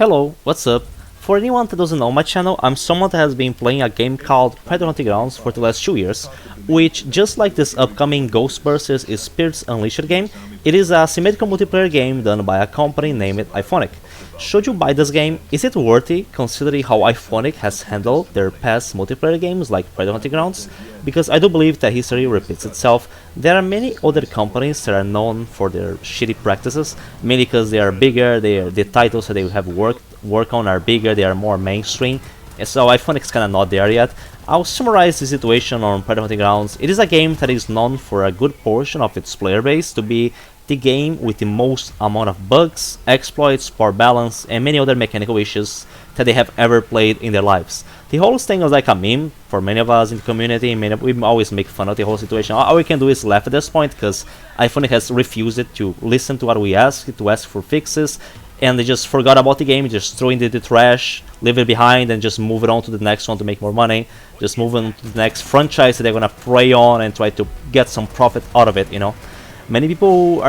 Hello, what's up? For anyone that doesn't know my channel, I'm someone that has been playing a game called Predator Hunting Grounds for the last 2 years, which, just like this upcoming Ghostbusters Spirits Unleashed game, it is a symmetrical multiplayer game done by a company named Illfonic. Should you buy this game? Is it worthy considering how Illfonic has handled their past multiplayer games like Predator Hunting Grounds? Because I do believe that history repeats itself. There are many other companies that are known for their shitty practices, mainly because they are bigger, the titles that they have work on are bigger, they are more mainstream, and so Illfonic is kinda not there yet. I'll summarize the situation on Predator Hunting Grounds. It is a game that is known for a good portion of its player base to be the game with the most amount of bugs, exploits, poor balance, and many other mechanical issues that they have ever played in their lives. The whole thing was like a meme for many of us in the community. We always make fun of the whole situation. All we can do is laugh at this point because Illfonic has refused to listen to what we ask, to ask for fixes, and they just forgot about the game, just throw it in the trash, leave it behind, and just move it on to the next one to make more money. Just move on to the next franchise that they're gonna prey on and try to get some profit out of it, you know. Many people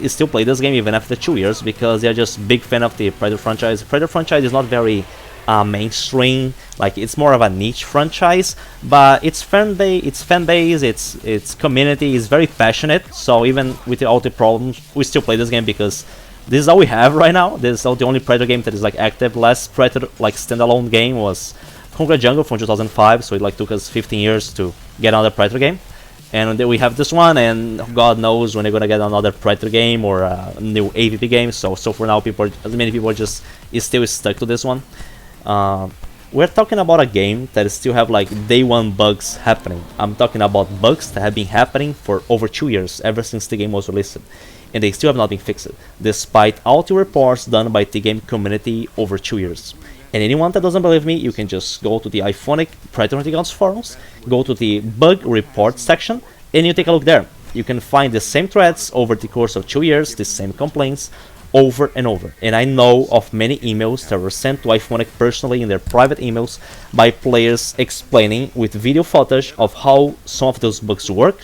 still play this game even after 2 years because they're just big fan of the Predator franchise. Predator franchise is not very mainstream, like it's more of a niche franchise, but its fan base, its community is very passionate. So even with all the problems, we still play this game because this is all we have right now. This is the only Predator game that is like active. Last Predator like standalone game was Conquer Jungle from 2005, so it like took us 15 years to get another Predator game. And then we have this one, and God knows when they're gonna get another Predator game or a new AVP game. So for now, many people are just still stuck to this one. We're talking about a game that still have like day one bugs happening. I'm talking about bugs that have been happening for over 2 years, ever since the game was released, and they still have not been fixed, despite all the reports done by the game community over 2 years. And anyone that doesn't believe me, you can just go to the Illfonic Predator Hunting Grounds forums, go to the bug report section, and you take a look there. You can find the same threads over the course of 2 years, the same complaints, over and over. And I know of many emails that were sent to Illfonic personally in their private emails by players explaining with video footage of how some of those bugs work,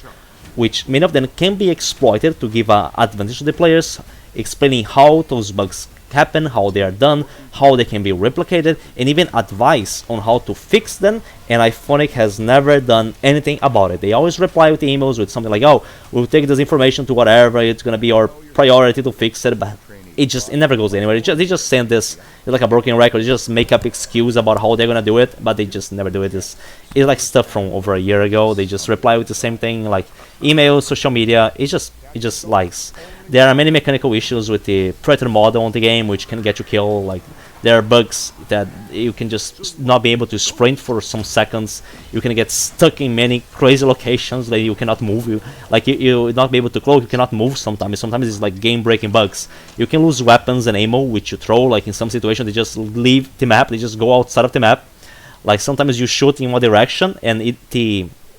which many of them can be exploited to give an advantage to the players, explaining how those bugs happen, how they are done, how they can be replicated, and even advice on how to fix them. And Illfonic has never done anything about it. They always reply with emails with something like, oh, we'll take this information to whatever, it's gonna be our priority to fix it, but it never goes anywhere. They just send this, it's like a broken record. They just make up excuse about how they're gonna do it, but they just never do it. It's like stuff from over a year ago. They just reply with the same thing, like email, social media. It just lies. There are many mechanical issues with the Predator model on the game, which can get you killed. Like there are bugs that you can just not be able to sprint for some seconds. You can get stuck in many crazy locations that you cannot move. You not be able to cloak. You cannot move sometimes. Sometimes it's like game-breaking bugs. You can lose weapons and ammo which you throw. Like in some situations, they just leave the map. They just go outside of the map. Like sometimes you shoot in one direction and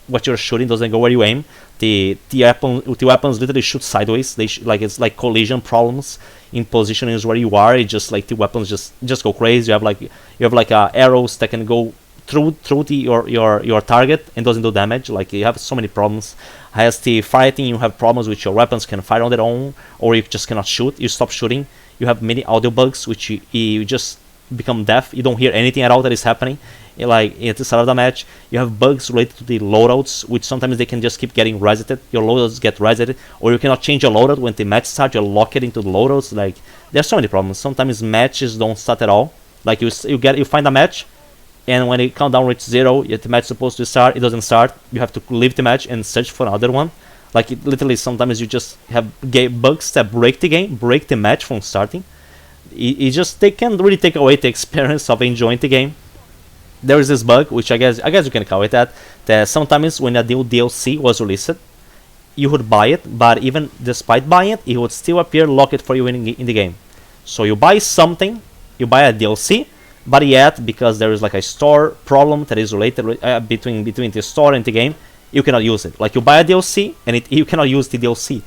what you're shooting doesn't go where you aim. The weapons literally shoot sideways. It's like collision problems in positionings where you are. It's just like the weapons just go crazy. You have like arrows that can go through your target and doesn't do damage. Like you have so many problems. As the fighting, you have problems with your weapons can fire on their own, or you just cannot shoot. You stop shooting. You have many audio bugs which you just become deaf. You don't hear anything at all that is happening. Like at the start of the match, you have bugs related to the loadouts, which sometimes they can just keep getting resetted. Your loadouts get resetted, or you cannot change your loadout when the match starts. You lock it into the loadouts. Like there's so many problems. Sometimes matches don't start at all. Like you find a match, and when the countdown reaches 0, the match is supposed to start. It doesn't start. You have to leave the match and search for another one. Like literally, sometimes you just have bugs that break the game, break the match from starting. They can really take away the experience of enjoying the game. There is this bug, which I guess you can call it that sometimes when a new DLC was released, you would buy it, but even despite buying it, it would still appear locked for you in the game. So you buy something, you buy a DLC, but yet because there is like a store problem that is related between the store and the game, you cannot use it. Like you buy a DLC and you cannot use the DLC.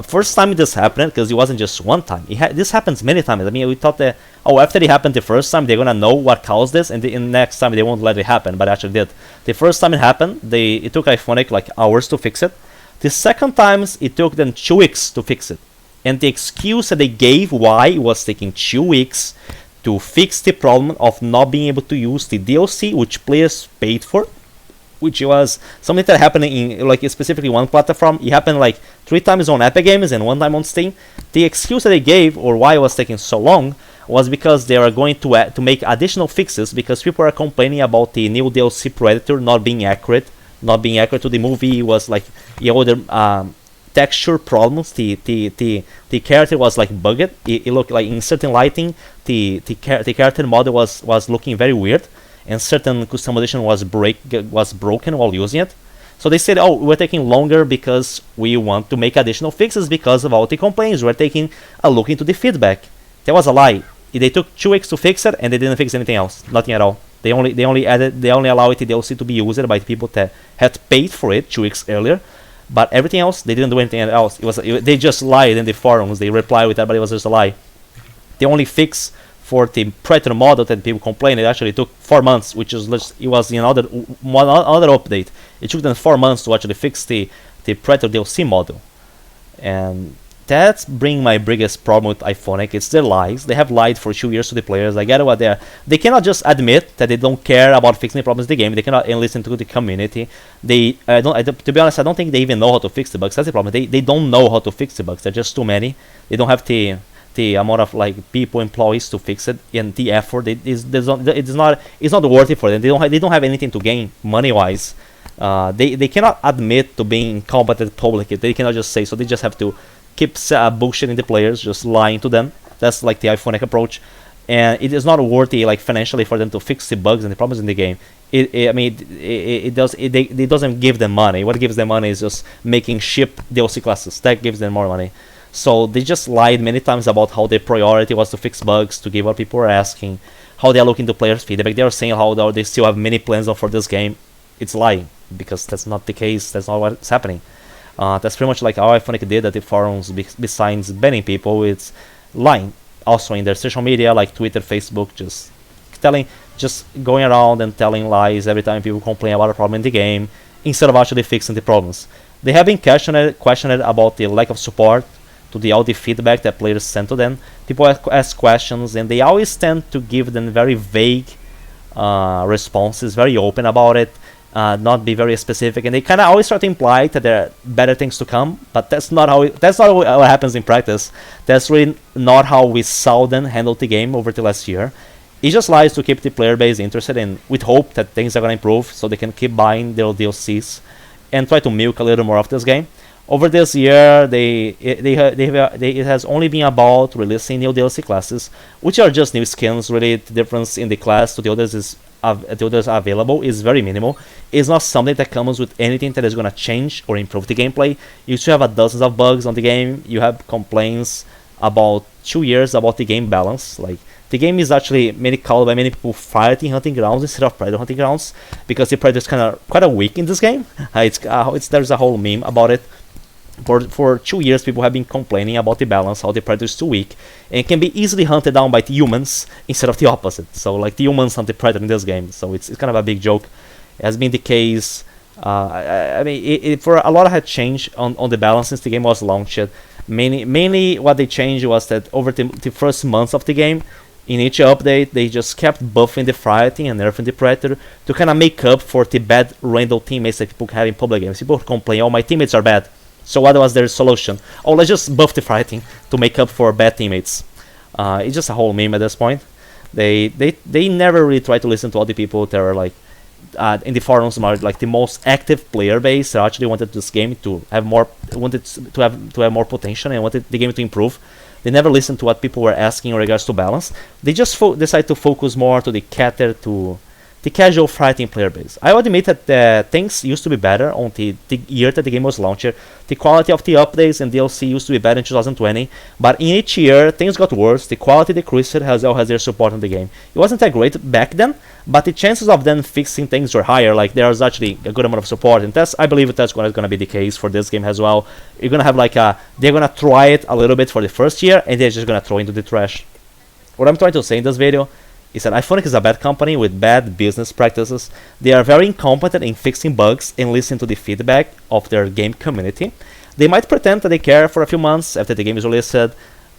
First time this happened, because it wasn't just one time. This happens many times. I mean, we thought that after it happened the first time, they're gonna know what caused this, and the next time they won't let it happen. But actually did. The first time it happened, it took Illfonic like hours to fix it. The second times it took them 2 weeks to fix it. And the excuse that they gave why it was taking 2 weeks to fix the problem of not being able to use the DLC which players paid for, which was something that happened in like specifically one platform. It happened like 3 times on Epic Games and 1 time on Steam. The excuse that they gave, or why it was taking so long, was because they are going to make additional fixes because people are complaining about the new DLC Predator not being accurate to the movie. It was like other texture problems. The character was like bugged. It looked like in certain lighting the character model was looking very weird, and certain customization was broken while using it. So they said, oh, we're taking longer because we want to make additional fixes because of all the complaints. We're taking a look into the feedback. That was a lie. They took 2 weeks to fix it, and they didn't fix anything else. Nothing at all. They only allowed the DLC to be used by the people that had paid for it 2 weeks earlier. But everything else, they didn't do anything else. They just lied in the forums. They replied with that, but it was just a lie. The only fix for the Predator model that people complained, it actually took 4 months, which is another update. It took them 4 months to actually fix the Predator DLC model, and that's bring my biggest problem with Illfonic. It's their lies. They have lied for 2 years to the players. I get what they cannot just admit that they don't care about fixing the problems in the game. They cannot listen to the community. To be honest, I don't think they even know how to fix the bugs. That's the problem. They don't know how to fix the bugs. There are just too many. They don't have the amount of like people, employees to fix it, and the effort. It's not worth it for them. They don't have anything to gain money wise. They cannot admit to being incompetent publicly. They cannot just say so. They just have to keep bullshitting the players, just lying to them. That's like the Illfonic approach, and it is not worthy like financially for them to fix the bugs and the problems in the game. It doesn't give them money. What gives them money is just making ship DLC classes. That gives them more money. So they just lied many times about how their priority was to fix bugs, to give what people were asking, how they are looking to players' feedback. They are saying how they still have many plans for this game. It's lying, because that's not the case. That's not what's happening. That's pretty much like how Illfonic did at the forums. Besides banning people, it's lying. Also in their social media, like Twitter, Facebook, just going around and telling lies every time people complain about a problem in the game, instead of actually fixing the problems. They have been questioned about the lack of support to all the feedback that players send to them. People ask questions, and they always tend to give them very vague responses, very open about it. Not be very specific, and they kind of always try to imply that there are better things to come, but that's not what happens in practice. That's really not how we saw them handle the game over the last year. It just lies to keep the player base interested, and with hope that things are going to improve so they can keep buying their DLCs and try to milk a little more of this game. Over this year, it has only been about releasing new DLC classes, which are just new skins. Really, the difference in the class to the others available is very minimal. It's not something that comes with anything that is going to change or improve the gameplay. You still have dozens of bugs on the game. You have complaints about 2 years about the game balance. Like, the game is actually called by many people fighting hunting grounds instead of predator hunting grounds, because the predator is quite weak in this game. There's a whole meme about it. For 2 years, people have been complaining about the balance, how the predator is too weak, and can be easily hunted down by the humans instead of the opposite. So like the humans hunt the predator in this game. So it's kind of a big joke. It has been the case. For a lot had changed on the balance since the game was launched. Mainly what they changed was that over the first months of the game, in each update, they just kept buffing the fighting and nerfing the predator to kind of make up for the bad random teammates that people have in public games. People complain, oh, my teammates are bad. So what was their solution? Oh, let's just buff the fighting to make up for bad teammates. It's just a whole meme at this point. They never really try to listen to all the people that are like in the forums, like the most active player base that actually wanted this game to have more, wanted to have more potential and wanted the game to improve. They never listened to what people were asking in regards to balance. They just decide to focus more to cater to the casual fighting player base. I will admit that things used to be better on the year that the game was launched. The quality of the updates and DLC used to be better in 2020, but in each year things got worse. The quality decreased as well as their support on the game. It wasn't that great back then, but the chances of them fixing things were higher. Like, there was actually a good amount of support, and I believe that's going to be the case for this game as well. You're going to have they're going to try it a little bit for the first year, and they're just going to throw it into the trash. What I'm trying to say in this video is that Illfonic is a bad company with bad business practices. They are very incompetent in fixing bugs and listening to the feedback of their game community. They might pretend that they care for a few months after the game is released,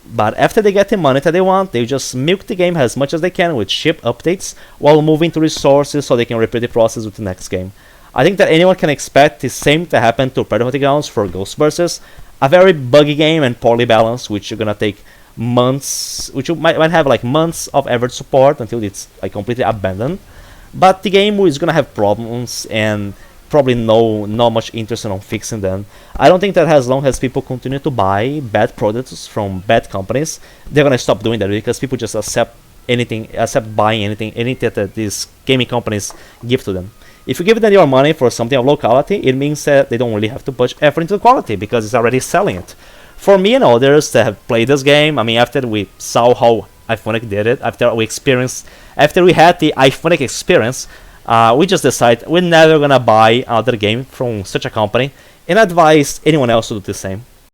But after they get the money that they want, they just milk the game as much as they can with cheap updates while moving to resources so they can repeat the process with the next game. I think that anyone can expect the same to happen to Predator Grounds for Ghostbusters, a very buggy game and poorly balanced, which you're gonna take months, which you might have like months of average support until it's like completely abandoned. But the game is gonna have problems and probably not much interest in fixing them. I don't think that as long as people continue to buy bad products from bad companies, they're gonna stop doing that because people just accept buying anything that these gaming companies give to them. If you give them your money for something of low quality, it means that they don't really have to push effort into the quality because it's already selling it. For me and others that have played this game, I mean, after we saw how Illfonic did it, after we had the Illfonic experience, we just decided we're never gonna buy another game from such a company and advise anyone else to do the same.